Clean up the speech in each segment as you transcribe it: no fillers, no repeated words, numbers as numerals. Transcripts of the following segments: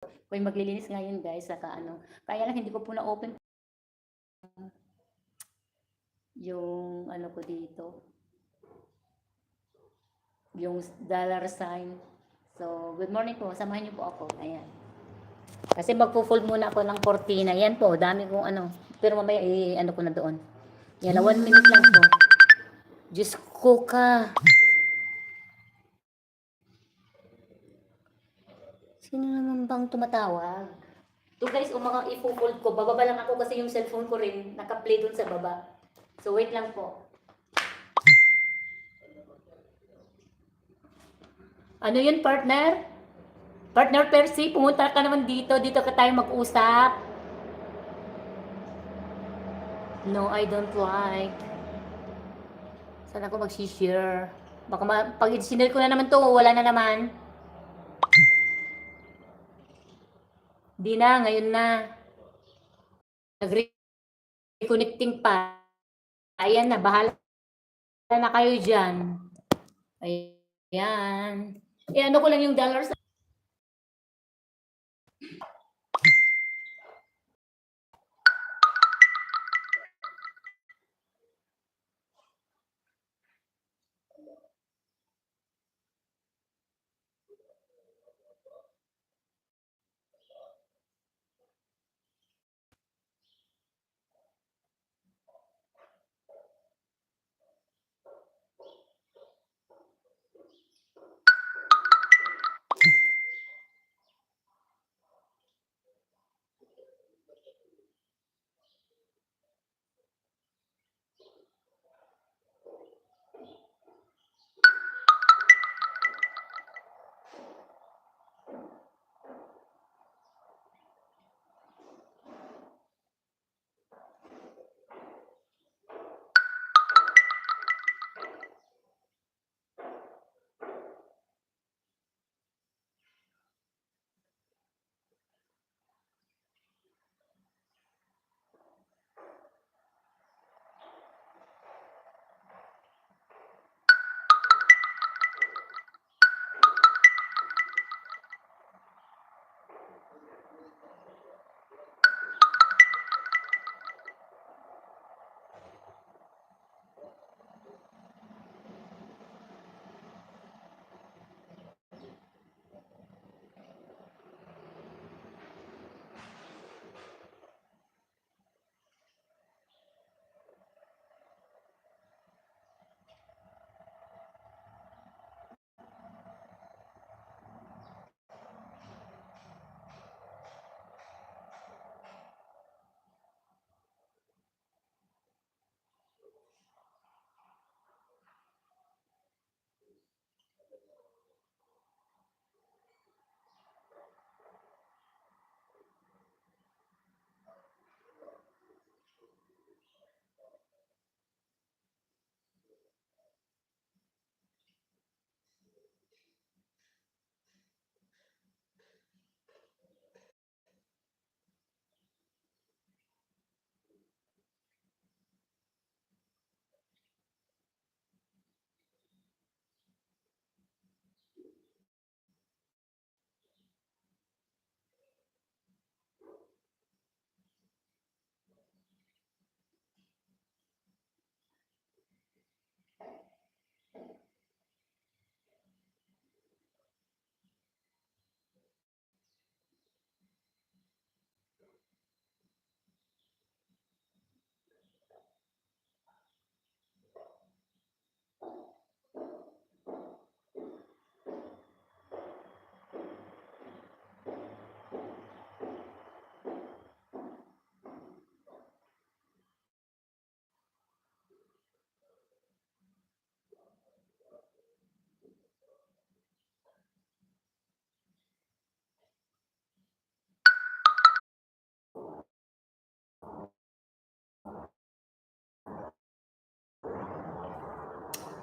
Ako'y maglilinis ngayon guys, saka ano, kaya lang hindi ko po na-open yung ano ko dito, yung dollar sign. So, good morning po, samahan niyo po ako, ayan. Kasi magpo-fold muna ako ng cortina, yan po, dami kong ano, pero mamaya ano ko na doon. Yan, 1 minute lang po. Diyos ko ka. Sino naman bang tumatawag? To guys, mga ipo-fold ko, bababa lang ako kasi yung cellphone ko rin naka-play dun sa baba. So wait lang po. Ano yun, partner? Partner Percy, pumunta ka naman dito. Dito ka tayo mag-usap. No, I don't like. Saan ako mag-share? Baka pag sinare ko na naman to, wala na naman. Di na, ngayon na. Nag-reconnecting pa. Ayan na, bahala na kayo dyan. Ayan. Eh, ano ko lang yung dollars.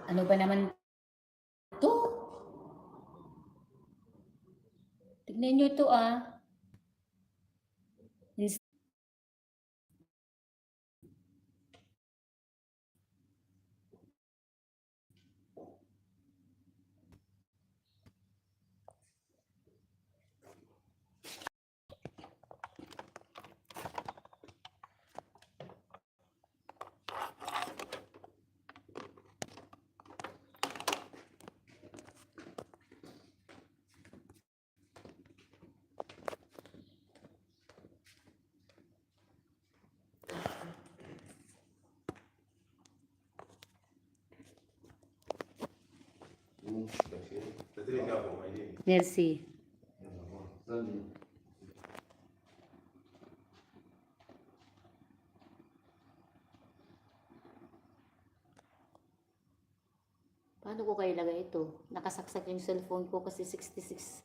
Ano ba naman to? Tignan nyo ito ah. Merci. Paano ko kayo ilagay ito? Nakasaksak yung cellphone ko kasi 66.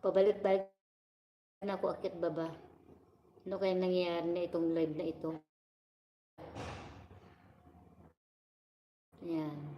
Pabalik-balik na ako akit baba. Ano kaya nangyayari na itong live na ito? Ayan.